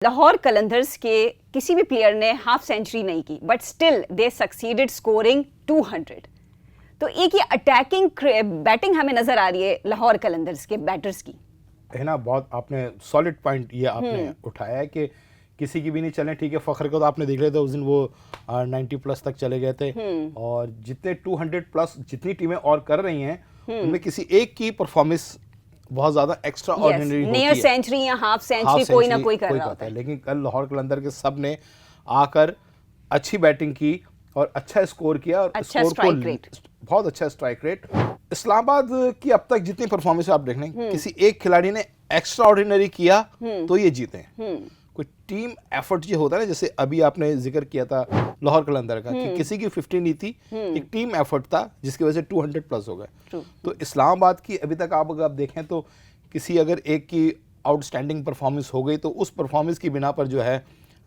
लाहौर कलंदर्स के किसी भी प्लेयर ने हाफ सेंचुरी नहीं की but still they succeeded scoring 200। तो एक ये अटैकिंग बैटिंग हमें नजर आ रही है लाहौर कलंदर्स के बैटर्स की, है ना। बहुत आपने सॉलिड पॉइंट ये आपने उठाया है कि किसी की भी नहीं चले। ठीक है, फखर को तो आपने देख लिया था उस दिन, वो 90 प्लस तक चले गए थे और जितने 200 प्लस जितनी टीमें और कर रही हैं उनमें किसी एक की परफॉर्मेंस बहुत ज्यादा एक्स्ट्रा ऑर्डिनरी होती है। सेंचुरी या हाफ सेंचुरी कोई ना कोई कर रहा होता है। लेकिन कल लाहौर कलंदर के सब ने आकर अच्छी बैटिंग की और अच्छा स्कोर किया और अच्छा स्कोर को रेट। बहुत अच्छा स्ट्राइक रेट। इस्लामाबाद की अब तक जितनी परफॉर्मेंस आप देख लें, किसी एक खिलाड़ी ने एक्स्ट्रा ऑर्डिनरी किया तो ये जीते। कोई टीम एफर्ट जो होता है ना, जैसे अभी आपने जिक्र किया था लाहौर कलंदर का कि किसी की 50 नहीं थी, एक टीम एफर्ट था जिसकी वजह से 200 प्लस हो गए। तो इस्लामाबाद की अभी तक आप अगर देखें तो किसी अगर एक की आउटस्टैंडिंग परफॉर्मेंस हो गई तो उस परफॉर्मेंस की बिना पर जो है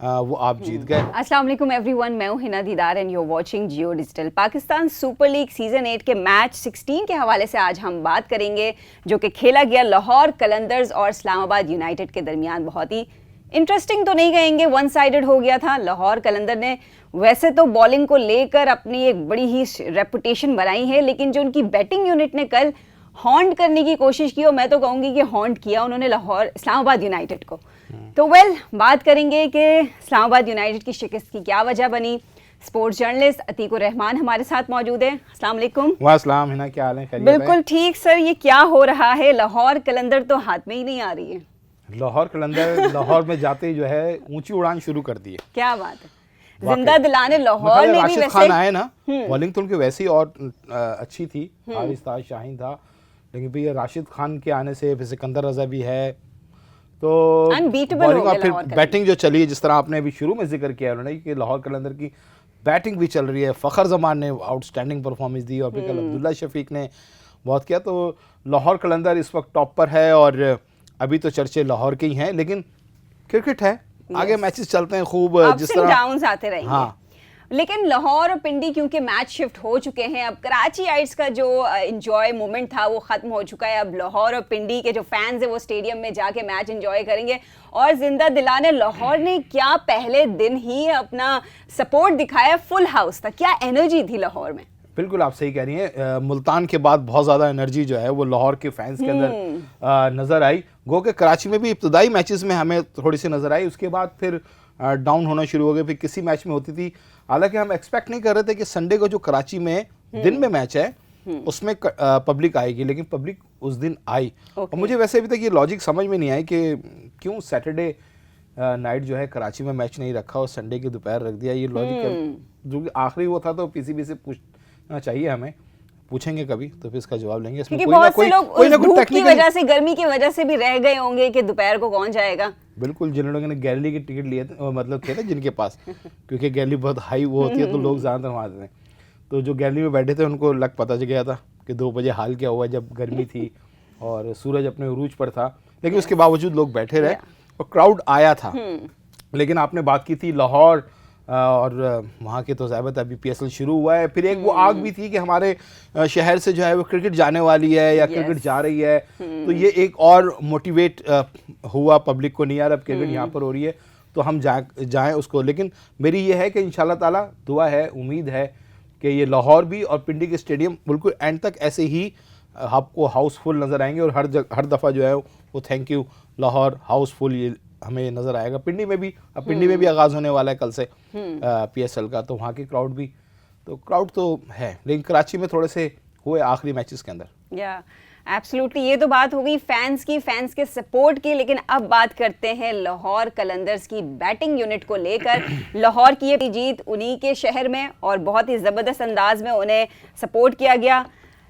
वो आप जीत गए। अस्सलाम वालेकुम एवरीवन, मैं हूं Hina Didar and you are watching Jio digital. Pakistan super league season 8 के मैच 16 के हवाले से आज हम बात करेंगे, जो कि खेला गया लाहौर कलंदर्स और इस्लामाबाद यूनाइटेड के दरमियान। बहुत ही इंटरेस्टिंग तो नहीं कहेंगे, वन साइडेड हो गया था। लाहौर कलंदर ने वैसे तो बॉलिंग को लेकर अपनी एक बड़ी ही रेपुटेशन बनाई है, लेकिन जो उनकी बैटिंग यूनिट ने कल हॉन्ट करने की कोशिश की, और मैं तो कहूँगी कि हॉन्ट किया उन्होंने लाहौर इस्लामाबाद यूनाइटेड को। तो बात करेंगे कि इस्लामाबाद यूनाइटेड की शिकस्त की क्या वजह बनी। स्पोर्ट्स जर्नलिस्ट अतीकुर रहमान हमारे साथ मौजूद है। अस्सलाम वालेकुम। वालेकुम हिना, क्या हाल है? बिल्कुल ठीक सर, ये क्या हो रहा है? लाहौर कलंदर तो हाथ में ही नहीं आ रही है। लाहौर कलंदर लाहौर में जाते ही जो है ऊंची उड़ान शुरू कर दी है। क्या बात है, जिंदा दिलाने लाहौर में भी राशिद वैसे खान आए ना, बॉलिंग तो उनकी वैसी और अच्छी थी, हारिस था, शाहीन था, लेकिन भैया राशिद खान के आने से फिर सिकंदर रजा भी है, तो बॉलिंग और फिर बैटिंग जो चली, जिस तरह आपने अभी शुरू में जिक्र किया उन्होंने कि लाहौर कलंदर की बैटिंग भी चल रही है। फ़खर जमान ने आउटस्टैंडिंग परफॉर्मेंस दी और फिर कल अब्दुल्ला शफीक ने बहुत किया। तो लाहौर कलंदर इस वक्त टॉप पर है और अभी तो चर्चे लाहौर के ही हैं, लेकिन क्रिकेट है, आगे मैचेस चलते हैं खूब, जिस तरह डाउन्स आते रहेंगे। हाँ। लेकिन लाहौर और पिंडी क्योंकि मैच शिफ्ट हो चुके हैं, अब कराची आइट्स का जो एंजॉय मोमेंट था वो खत्म हो चुका है। अब लाहौर और पिंडी के जो फैंस हैं वो स्टेडियम में जाके मैच एंजॉय करेंगे। और जिंदा दिलाने लाहौर ने क्या पहले दिन ही अपना सपोर्ट दिखाया, फुल हाउस था, क्या एनर्जी थी लाहौर में। बिल्कुल आप सही कह रही हैं। मुल्तान के बाद बहुत ज़्यादा एनर्जी जो है वो लाहौर के फैंस के अंदर नज़र आई। गो के कराची में भी इब्तदाई मैचेस में हमें थोड़ी सी नज़र आई, उसके बाद फिर डाउन होना शुरू हो गए। फिर किसी मैच में होती थी, हालांकि हम एक्सपेक्ट नहीं कर रहे थे कि संडे को जो कराची में दिन में मैच है उसमें पब्लिक आएगी, लेकिन पब्लिक उस दिन आई। और मुझे वैसे अभी तक ये लॉजिक समझ में नहीं आई कि क्यों सैटरडे नाइट जो है कराची में मैच नहीं रखा और संडे की दोपहर रख दिया। ये लॉजिक जो आखिरी वो था, तो पीसीबी से पूछना चाहिए, हमें पूछेंगे कभी तो फिर इसका जवाब लेंगे। इसमें बहुत से लोग उस धूप की वजह से, गर्मी की वजह से भी रह गए होंगे कि दोपहर को कौन जाएगा। बिल्कुल, जिन लोगों ने गैलरी के टिकट लिए थे, मतलब थे ना जिनके पास, क्योंकि गैलरी बहुत हाई वो होती है तो लोग ज़्यादातर वहाँ आते हैं, तो जो गैलरी में बैठे थे उनको लग पता चल गया था कि 2 बजे हाल क्या हुआ, जब गर्मी थी और सूरज अपने उरूज पर था, लेकिन उसके बावजूद लोग बैठे रहे और क्राउड आया था। लेकिन आपने बात की थी लाहौर और वहाँ के तो ज़ाहिर अभी पीएसएल शुरू हुआ है, फिर एक वो आग भी थी कि हमारे शहर से जो है वो क्रिकेट जाने वाली है या क्रिकेट जा रही है, तो ये एक और मोटिवेट हुआ पब्लिक को, नहीं यार अब क्रिकेट यहाँ पर हो रही है तो हम जाएं उसको। लेकिन मेरी ये है कि इंशाल्लाह ताला दुआ है, उम्मीद है कि ये लाहौर भी और पिंडी के स्टेडियम बिल्कुल एंड तक ऐसे ही आपको हाउसफुल नज़र आएंगे और हर दफ़ा जो है वो थैंक यू लाहौर हाउसफुल ये हमें नज़र आएगा। पिंडी में भी, अब पिंडी में भी आगाज़ होने वाला है कल से पीएसएल का, तो वहाँ की क्राउड भी, तो क्राउड तो है, लेकिन कराची में थोड़े से हुए आखिरी मैचेस के अंदर। या एब्सोल्युटली, ये तो बात हो गई फैंस की, फैंस के सपोर्ट की। लेकिन अब बात करते हैं लाहौर कलंदर्स की बैटिंग यूनिट को लेकर। लाहौर की ये जीत उन्हीं के शहर में और बहुत ही ज़बरदस्त अंदाज में उन्हें सपोर्ट किया गया।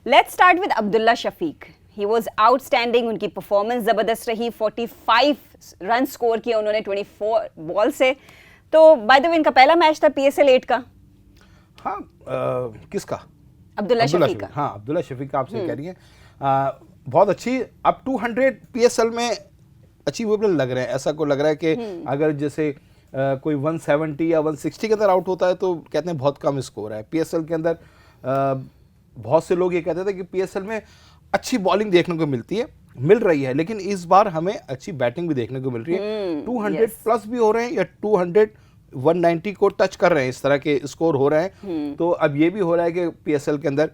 Let's start with Abdullah Shafique. He was outstanding, उनकी परफॉर्मेंस ज़बरदस्त रही। 45 रन स्कोर किए उन्होंने 24 बॉल से। तो बाय द वे इनका पहला मैच था पीएसएल 8 का। हाँ, किसका? अब्दुल्ला शफीक का। हाँ, अब्दुल्ला शफीक का, आपसे कह रही हैं बहुत अच्छी। अब 200 पीएसएल में अचीवेबल लग रहे हैं, ऐसा को लग रहा है कि अगर जैसे कोई 170 या 160 के अंदर आउट होता है तो कहते हैं बहुत कम स्कोर है। पीएसएल के अंदर बहुत से लोग ये कहते थे कि पीएसएल में अच्छी बॉलिंग देखने को मिलती है, मिल रही है, लेकिन इस बार हमें अच्छी बैटिंग भी देखने को मिल रही है। 200 प्लस भी हो रहे हैं या 200 190 को टच कर रहे हैं, इस तरह के स्कोर हो रहे हैं। तो अब ये भी हो रहा है कि पीएसएल के अंदर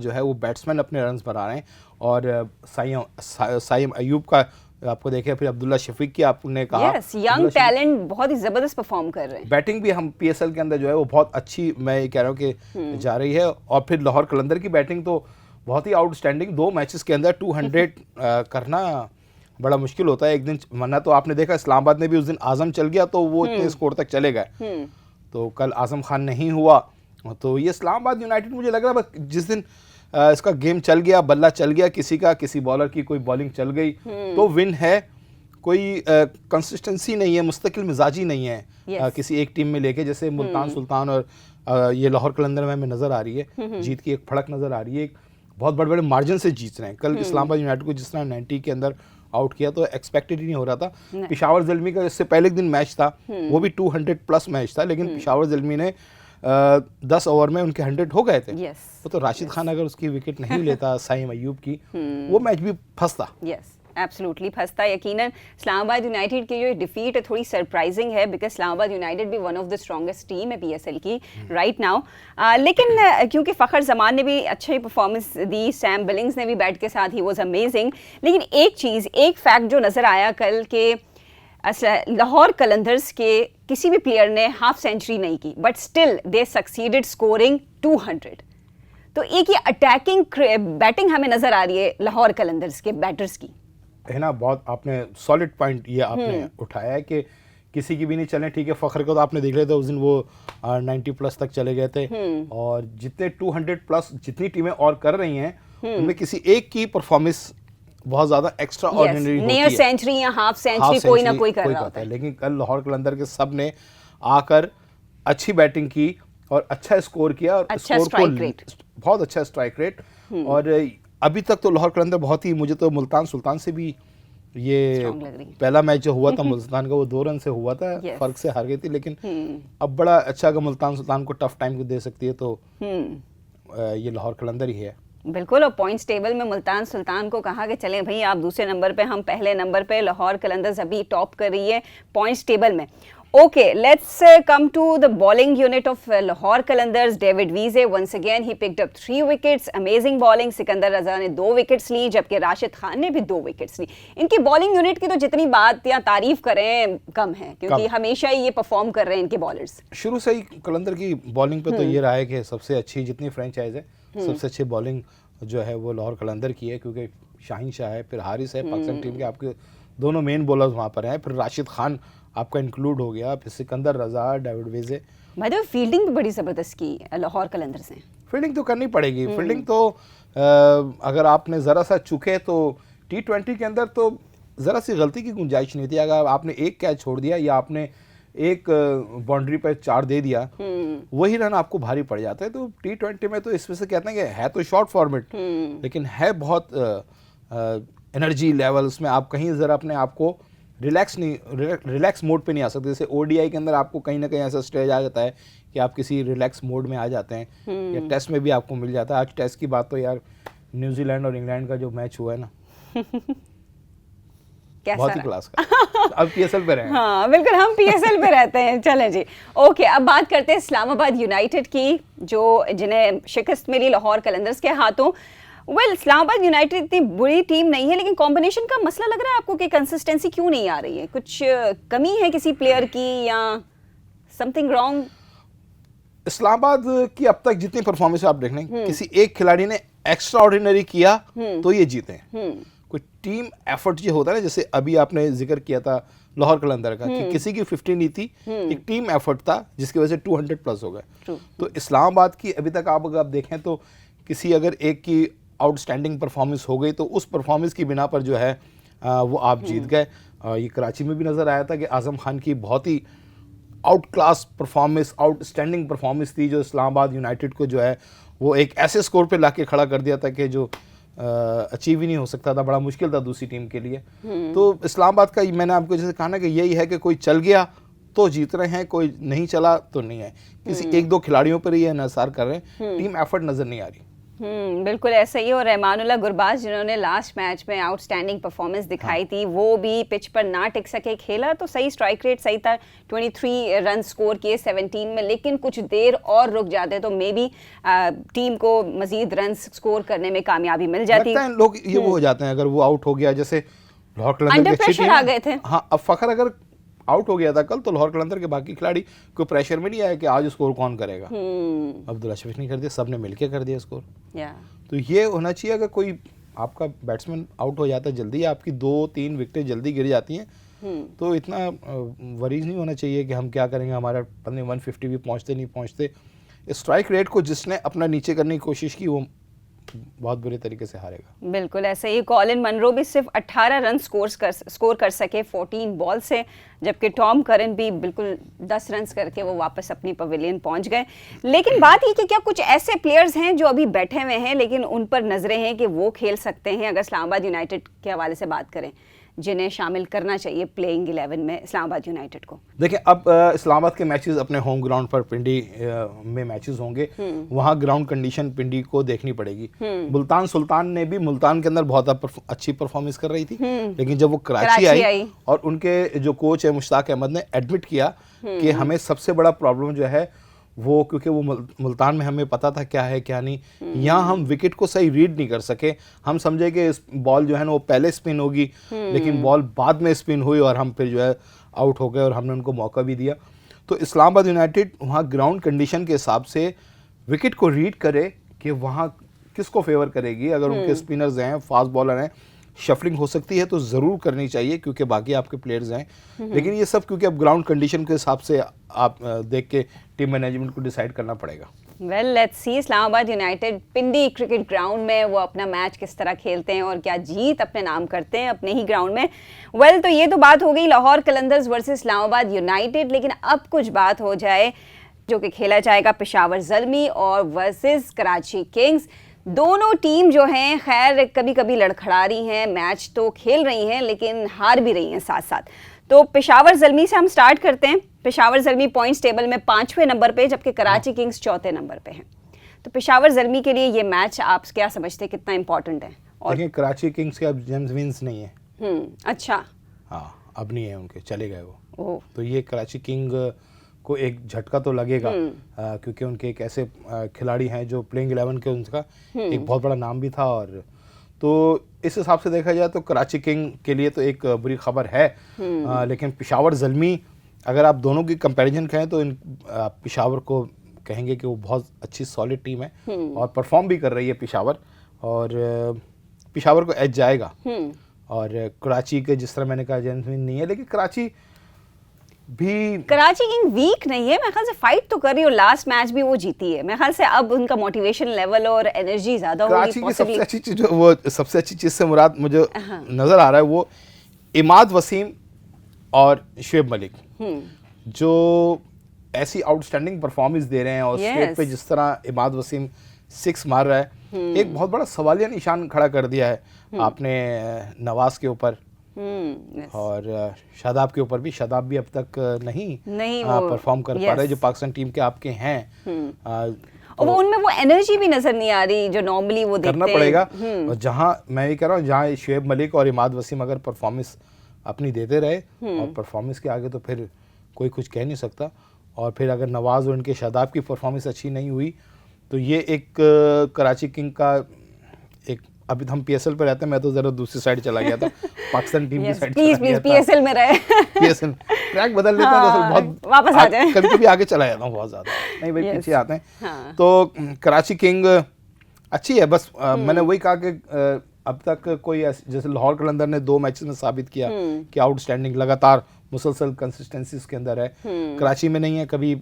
जो है वो बैट्समैन अपने रन्स बना रहे हैं, और साइम अयूब का आपको देखे, फिर अब्दुल्ला शफीक की आपने कहा, यंग टैलेंट बहुत ही जबरदस्त परफॉर्म कर रहे हैं। बैटिंग भी हम पीएसएल के अंदर जो है वो बहुत अच्छी, मैं ये कह रहा हूँ कि जा रही है। और फिर लाहौर कलंदर की बैटिंग तो बहुत ही आउटस्टैंडिंग, 2 मैचेस के अंदर 200 करना बड़ा मुश्किल होता है एक दिन, वरना तो आपने देखा इस्लामाबाद में भी उस दिन आजम चल गया तो वो इतने स्कोर तक चले गए। तो कल आजम खान नहीं हुआ, तो ये इस्लामाबाद यूनाइटेड मुझे लग रहा है जिस दिन इसका गेम चल गया, बल्ला चल गया, किसी बॉलर की कोई बॉलिंग चल गई तो विन है। कोई कंसिस्टेंसी नहीं है, मुस्तकिल मिजाजी नहीं है किसी एक टीम में लेके, जैसे मुल्तान सुल्तान और ये लाहौर कलंदर में हमें नजर आ रही है। जीत की एक फड़क नजर आ रही है, बहुत बड़े बड़े मार्जिन से जीत रहे हैं। कल इस्लामाबाद यूनाइटेड को जिस तरह 90 के अंदर आउट किया तो एक्सपेक्टेड ही नहीं हो रहा था। पेशावर ज़ल्मी का इससे पहले दिन मैच था, वो भी 200 प्लस मैच था, लेकिन पेशावर ज़ल्मी ने 10 ओवर में उनके 100 हो गए थे। वो तो राशिद खान अगर उसकी विकेट नहीं लेता साइम अयूब की, वो मैच भी फंसता। एब्सोल्युटली फंसता। यकीनन इस्लामाबाद यूनाइटेड की जो डिफीट है थोड़ी सरप्राइजिंग है, बिकॉज इस्लामाबाद यूनाइटेड भी one of the strongest team है पीएसएल की राइट नाउ। लेकिन क्योंकि फ़खर जमान ने भी अच्छी परफॉर्मेंस दी, सैम बिलिंग्स ने भी बैट के साथ ही वाज अमेजिंग, लेकिन एक फैक्ट जो नज़र आया कल के लाहौर कलंदर्स के किसी भी प्लेयर ने हाफ सेंचुरी नहीं की, but still they succeeded scoring 200। तो एक ये अटैकिंग बैटिंग हमें नज़र आ रही है लाहौर कलंदर्स के बैटर्स की, है ना। बहुत आपने सॉलिड पॉइंट ये आपने उठाया है कि किसी की भी नहीं चले। ठीक है, फ़खर को तो आपने देख लिया था उस दिन, वो 90 प्लस तक चले गए थे, और जितने 200 प्लस जितनी टीमें और कर रही हैं उनमें किसी एक की परफॉर्मेंस बहुत ज्यादा एक्स्ट्रा ऑर्डिनरी होती है। नियर सेंचुरी या हाफ सेंचुरी कोई ना कोई कर रहा होता है। लेकिन कल लाहौर कलंदर के सब ने आकर अच्छी बैटिंग की और अच्छा स्कोर किया, और अच्छा स्कोर को बहुत अच्छा स्ट्राइक रेट। और अभी तक तो लाहौर कलंदर बहुत ही, मुझे तो मुल्तान सुल्तान से भी ये पहला मैच जो हुआ था मुल्तान का, वो 2 रन से हुआ था, फर्क से हार गई थी, लेकिन अब बड़ा अच्छा अगर मुल्तान सुल्तान को टफ टाइम को दे सकती है तो ये लाहौर कलंदर ही है। बिल्कुल। और पॉइंट्स टेबल में मुल्तान सुल्तान को कहा कि चलें भाई आप दूसरे नंबर पे, हम पहले नंबर पे, लाहौर कलंदर्स अभी टॉप कर रही है पॉइंट्स टेबल में। Okay, let's come to the bowling unit of Lahore Qalandars. David Wiese once again he picked up 3 wickets, amazing bowling. Sikandar Raza ने 2 विकेट्स ली, जबकि राशिद खान ने भी 2 विकेट्स ली। इनकी बॉलिंग यूनिट की तो जितनी बात या तारीफ करें कम है, क्योंकि हमेशा ही ये परफॉर्म कर रहे हैं इनके बॉलर्स। शुरू से ही कलंदर की बॉलिंग पे तो ये रहा है कि सबसे अच्छी जितनी फ्रेंचाइज है, सबसे अच्छी बॉलिंग जो है वो लाहौर कलंदर की है, क्योंकि शाहीन शाह है, फिर हारिस है, पाकिस्तान टीम के आपके दोनों मेन बॉलर्स वहाँ पर हैं, फिर राशिद खान आपका इंक्लूड हो गया, फिर सिकंदर रजा, डेविड वेजे। भाई तो फील्डिंग भी बड़ी ज़बरदस्त की लाहौर कलंदर्स ने। फील्डिंग तो करनी पड़ेगी, फील्डिंग तो अगर आपने ज़रा सा चुके तो T20 के अंदर तो ज़रा सी गलती की गुंजाइश नहीं थी। अगर आपने एक कैच छोड़ दिया या आपने एक बाउंड्री पर 4 दे दिया, वही रन आपको भारी पड़ जाता है। तो T20 में तो इस वजह से कहते हैं कि है तो शॉर्ट फॉर्मेट, लेकिन है बहुत एनर्जी लेवल उसमें। आप कहीं ज़रा अपने आप को रिलैक्स मोड पे नहीं आ सकते। जैसे ODI के अंदर आपको कहीं ना कहीं ऐसा स्टेज आ जाता है कि आप किसी रिलैक्स मोड में आ जाते हैं, या टेस्ट में भी आपको मिल जाता है। आज टेस्ट की बात तो यार, न्यूजीलैंड और इंग्लैंड का जो मैच हुआ है ना, बहुत ही क्लास का। अब PSL पे रहे हैं। हाँ बिल्कुल, हम PSL पे रहते हैं। चलें जी, ओके, अब बात करते हैं इस्लामाबाद यूनाइटेड की, जो जिन्हें शिकस्त मिली लाहौर कलंदर्स के हाथों। इस्लामाबाद यूनाइटेड इतनी बुरी टीम नहीं है, लेकिन कॉम्बिनेशन का मसला लग रहा है आपको कि कंसिस्टेंसी क्यों नहीं आ रही है? कुछ कमी है किसी प्लेयर की या समथिंग रॉन्ग? इस्लामाबाद की अब तक जितनी परफॉर्मेंस आप देख लें, किसी एक खिलाड़ी ने एक्स्ट्रा ऑर्डिनरी किया तो ये जीते। कोई टीम एफर्ट जो होता है ना, जैसे अभी आपने जिक्र किया था लाहौर कलंदर का, कि किसी की 50 नहीं थी, एक टीम एफर्ट था जिसकी वजह से 200 प्लस हो गए। तो इस्लामाबाद की अभी तक आप अगर देखें तो किसी अगर एक की आउटस्टैंडिंग परफॉर्मेंस हो गई तो उस परफॉर्मेंस की बिना पर जो है वो आप जीत गए। ये कराची में भी नज़र आया था कि आज़म खान की बहुत ही out class performance, outstanding performance थी, जो इस्लामाबाद यूनाइटेड को जो है वो एक ऐसे स्कोर पे लाके खड़ा कर दिया था कि जो अचीव ही नहीं हो सकता था, बड़ा मुश्किल था दूसरी टीम के लिए। तो इस्लामाबाद का मैंने आपको जैसे कहा ना कि यही है कि कोई चल गया तो जीत रहे हैं, कोई नहीं चला तो नहीं है। किसी 1-2 खिलाड़ियों पर ही ये इन्हिसार कर रहे हैं, टीम एफर्ट नज़र नहीं आ रही। बिल्कुल ऐसा ही। और रहमानुल्लाह गुरबाज जिन्होंने लास्ट मैच में आउटस्टैंडिंग परफॉर्मेंस दिखाई थी, वो भी पिच पर ना टिक सके। खेला तो सही, स्ट्राइक रेट सही था, 23 रन स्कोर किए 17 में, लेकिन कुछ देर और रुक जाते तो मे बी टीम को मजीद रन स्कोर करने में कामयाबी मिल जाती। लगता है लोग ये वो हो जाते हैं अगर वो आउट हो गया, जैसे लाहौर कलंदर अंडर की अच्छी प्रेशर टीम आ है। गए थे। हाँ, अब फखर अगर आउट हो गया था कल तो लाहौर कलंदर के बाकी खिलाड़ी कोई प्रेशर में नहीं आया कि आज स्कोर कौन करेगा। अब्दुल्ला शफीक ने कर दिया, सबने मिलके कर दिया स्कोर। तो ये होना चाहिए, अगर कोई आपका बैट्समैन आउट हो जाता है जल्दी, आपकी 2-3 विकेटें जल्दी गिर जाती हैं, तो इतना वरीज नहीं होना चाहिए कि हम क्या करेंगे, हमारा 150 भी पहुंचते नहीं पहुंचते। स्ट्राइक रेट को जिसने अपना नीचे करने की कोशिश की वो बहुत बुरे तरीके से हारेगा। बिल्कुल ऐसे ही। कॉलिन मनरो भी सिर्फ 18 रन स्कोर कर सके 14 बॉल से, जबकि टॉम करन भी बिल्कुल 10 रन करके वो वापस अपनी पवेलियन पहुंच गए। लेकिन बात ये कि क्या कुछ ऐसे प्लेयर्स हैं जो अभी बैठे हुए हैं लेकिन उन पर नजरें हैं कि वो खेल सकते हैं, अगर इस्लामाबाद यूनाइटेड के हवाले से बात करें, जिन्हें शामिल करना चाहिए प्लेइंग 11 में इस्लामाबाद यूनाइटेड को? देखिए, अब इस्लामाबाद के मैचेस अपने होम ग्राउंड पर पिंडी में मैचेस होंगे, वहाँ ग्राउंड कंडीशन पिंडी को देखनी पड़ेगी। मुल्तान सुल्तान ने भी मुल्तान के अंदर बहुत अच्छी परफॉर्मेंस कर रही थी, लेकिन जब वो कराची आई और उनके जो कोच है मुश्ताक अहमद ने एडमिट किया कि हमें सबसे बड़ा प्रॉब्लम जो है वो, क्योंकि वो मुल्तान में हमें पता था क्या है क्या नहीं, यहाँ हम विकेट को सही रीड नहीं कर सके। हम समझे कि बॉल जो है ना वो पहले स्पिन होगी, लेकिन बॉल बाद में स्पिन हुई और हम फिर जो है आउट हो गए और हमने उनको मौका भी दिया। तो इस्लामाबाद यूनाइटेड वहाँ ग्राउंड कंडीशन के हिसाब से विकेट को रीड करे कि वहाँ किसको फेवर करेगी। अगर उनके स्पिनर्स हैं, फास्ट बॉलर हैं, शफलिंग हो सकती है तो ज़रूर करनी चाहिए क्योंकि बाकी आपके प्लेयर्स हैं। लेकिन ये सब क्योंकि अब ग्राउंड कंडीशन के हिसाब से आप देख के टीम मैनेजमेंट को डिसाइड करना पड़ेगा। Well let's see Islamabad United Pindi cricket ground में वो अपना मैच किस तरह खेलते हैं और क्या जीत अपने नाम करते हैं अपने ही ग्राउंड में। वेल तो ये तो बात हो गई लाहौर कलंदर्स वर्सेस इस्लामाबाद यूनाइटेड, लेकिन अब कुछ बात हो जाए जो कि खेला जाएगा पेशावर ज़ल्मी और वर्सेस कराची किंग्स। दोनों टीम जो हैं खैर कभी कभी लड़खड़ा रही हैं, मैच तो खेल रही हैं लेकिन हार भी रही हैं साथ साथ। तो पेशावर ज़ल्मी से हम स्टार्ट करते हैं। पेशावर ज़ल्मी पॉइंट्स टेबल में 5वें नंबर पे, जबकि कराची किंग्स 4थे नंबर पे हैं। तो पेशावर ज़ल्मी के लिए ये मैच आप क्या समझते हैं कितना इंपॉर्टेंट है? और देखिए, कराची किंग्स के अब जेम्स विंस नहीं है। अच्छा, हाँ, अब नहीं है उनके, चले गए वो। तो ये कराची किंग को एक झटका तो लगेगा क्योंकि उनके एक ऐसे खिलाड़ी हैं जो प्लेइंग 11 के उनका एक बहुत बड़ा नाम भी था। और तो इस हिसाब से देखा जाए तो कराची किंग के लिए तो एक बुरी खबर है। लेकिन पेशावर ज़ल्मी, अगर आप दोनों की कंपैरिजन करें तो पेशावर को कहेंगे कि वो बहुत अच्छी सॉलिड टीम है और परफॉर्म भी कर रही है पेशावर, और पेशावर को एज जाएगा। और कराची के जिस तरह मैंने कहा जेम्स विंस नहीं है, लेकिन कराची किंग वीक नहीं है, मेरे ख्याल से फाइट तो कर रही है और लास्ट मैच भी वो जीती है। मेरे ख्याल से अब उनका मोटिवेशन लेवल और एनर्जी ज्यादा होगी। कराची की सबसे अच्छी चीज से मुराद मुझे नजर आ रहा है वो इमाद वसीम और शुएब मलिक, जो ऐसी आउटस्टैंडिंग परफॉर्मेंस दे रहे हैं। और स्ट्रेट पे जिस तरह इमाद वसीम 6 मार रहा है, एक बहुत बड़ा सवालिया निशान खड़ा कर दिया है आपने नवाज के ऊपर और शादाब के ऊपर भी। शादाब भी अब तक नहीं परफॉर्म कर पा रहे जो पाकिस्तान टीम के आपके हैं। और वो उनमें वो एनर्जी भी नजर नहीं आ रही जो नॉर्मली वो देखते करना पड़ेगा। और जहां मैं ये कह रहा हूँ, जहां शुएब मलिक और इमाद वसीम अगर परफॉर्मेंस अपनी देते रहे और परफॉर्मेंस के आगे तो फिर कोई कुछ कह नहीं सकता। और फिर अगर नवाज और उनके शादाब की परफॉर्मेंस अच्छी नहीं हुई तो ये एक कराची किंग का एक, अभी हम पीएसएल पे रहते हैं, मैं तो जरा दूसरी साइड चला गया था, पाकिस्तान टीम की साइड चला गया था। पीएसएल में रहे पीएसएल ट्रैक बदल लेता हूं तो बहुत वापस आ जाए, कभी कभी आगे चला जाता हूं बहुत ज्यादा, नहीं भाई पीछे आते हैं। तो कराची किंग अच्छी है, बस मैंने वही कहा कि अब तक कोई जैसे लाहौर कलंदर ने 2 मैचेस में साबित किया कि आउटस्टैंडिंग लगातार मुसलसल कंसिस्टेंसी इसके अंदर है। कराची में नहीं है, कभी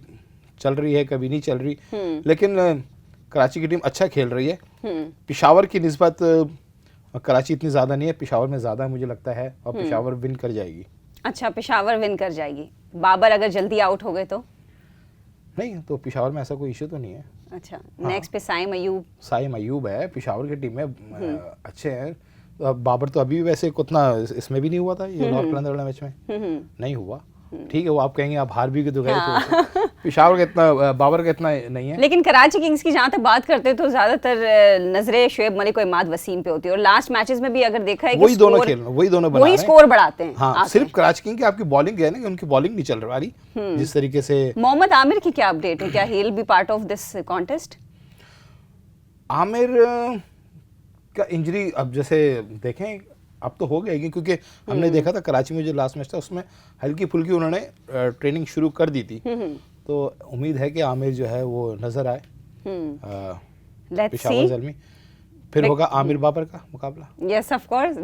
चल रही है कभी नहीं चल रही, लेकिन कराची की टीम अच्छा खेल रही है। पेशावर की निस्बत कराची इतनी ज़्यादा नहीं है, पेशावर में ज़्यादा मुझे लगता है, और पेशावर विन कर जाएगी। अच्छा, पेशावर विन कर जाएगी। बाबर अगर जल्दी आउट हो गए तो नहीं, तो पेशावर में ऐसा कोई इशू तो नहीं है। अच्छा, नेक्स्ट पे साइम अयूब है पेशावर की टीम में, अच्छे हैं। बाबर तो अभी वैसे उतना इसमें भी नहीं हुआ था, ये लाहौर कलंदर वाला मैच में नहीं हुआ। ठीक है, वो आप कहेंगे आप हार भी के तो गए थे। पेशावर का इतना, बाबर का इतना नहीं है। लेकिन कराची किंग्स की जहां तक बात करते हैं तो ज्यादातर नजरें शोएब मलिक और इमाद वसीम पे होती है, और लास्ट मैचेस में भी अगर देखा है कि वही दोनों खेल, वही दोनों बना रहे हैं, स्कोर बढ़ाते हैं। हाँ, सिर्फ कराची किंग की आपकी बॉलिंग है ना कि उनकी बॉलिंग नहीं चल रही जिस तरीके से। मोहम्मद आमिर की क्या अपडेट है, क्या he will be part of this contest? Aamir का इंजरी अब जैसे देखें अब तो हो गएगी, क्योंकि हमने देखा था कराची में जो लास्ट मैच था उसमें हल्की फुल्की उन्होंने ट्रेनिंग शुरू कर दी थी, तो उम्मीद है कि आमिर जो है वो नजर आए पेशावर ज़ल्मी। फिर होगा आमिर बाबर का मुकाबला। यस ऑफ कोर्स,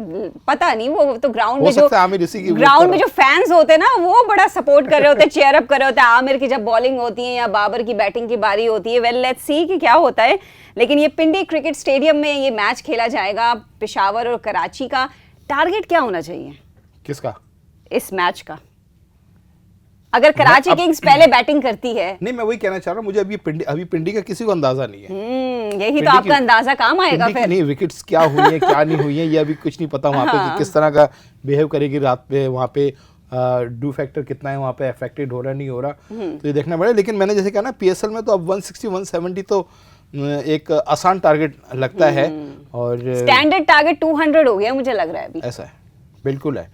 पता नहीं वो तो ग्राउंड में जो फैंस होते हैं ना वो बड़ा सपोर्ट कर रहे होते हैं, चीयर अप कर रहे होते हैं आमिर की जब बॉलिंग होती है या बाबर की बैटिंग की बारी होती है। वेल लेट्स सी कि क्या होता है। लेकिन ये पिंडी क्रिकेट स्टेडियम में ये मैच खेला जाएगा पेशावर और कराची का। टारगेट क्या होना चाहिए किसका इस मैच का, अगर कराची किंग्स पहले बैटिंग करती है? नहीं, मैं वही कहना चाह रहा हूँ, मुझे अभी पिंडी का किसी को अंदाजा नहीं है। यही तो आपका अंदाजा काम आएगा फिर। नहीं, विकेट्स क्या हुई है क्या नहीं हुई है ये अभी कुछ नहीं पता वहाँ पे कि किस तरह का बिहेव करेगी रात पे, वहाँ पे डू फैक्टर कितना है, वहाँ पे अफेक्टेड हो रहा नहीं हो रहा, तो ये देखना पड़ेगा। लेकिन मैंने जैसे कहा ना पीएसएल में तो अब 160 170 तो एक आसान टारगेट लगता है, और स्टैंडर्ड टारगेट 200 हो गया मुझे लग रहा है अभी। ऐसा है, बिल्कुल है।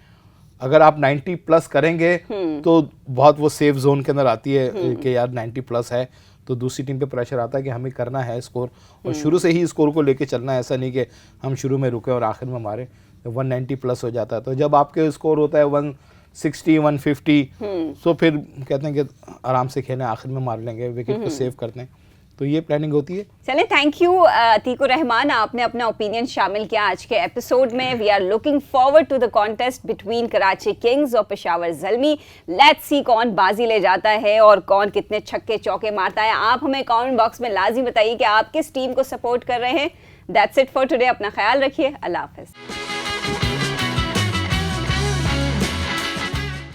अगर आप 90 प्लस करेंगे तो बहुत वो सेफ जोन के अंदर आती है कि यार 90 प्लस है, तो दूसरी टीम पे प्रेशर आता है कि हमें करना है स्कोर, और शुरू से ही स्कोर को लेके चलना है। ऐसा नहीं कि हम शुरू में रुके और आखिर में मारे। तो 190 प्लस हो जाता है, तो जब आपके स्कोर होता है 160 150 तो फिर कहते हैं कि आराम से खेलें, आखिर में मार लेंगे, विकेट को सेव करते हैं, तो ये प्लानिंग होती है। चलिए, थैंक यू अतीकुर रहमान, आपने अपना ओपिनियन शामिल किया आज के एपिसोड में। We are looking forward to the contest between Karachi kings और पेशावर ज़ल्मी। लेट्स सी कौन बाजी ले जाता है और कौन कितने छक्के चौके मारता है। आप हमें कमेंट बॉक्स में लाजिम बताइए कि आप किस टीम को सपोर्ट कर रहे हैं। That's it for today. अपना ख्याल रखिए। अल्लाह हाफिज़।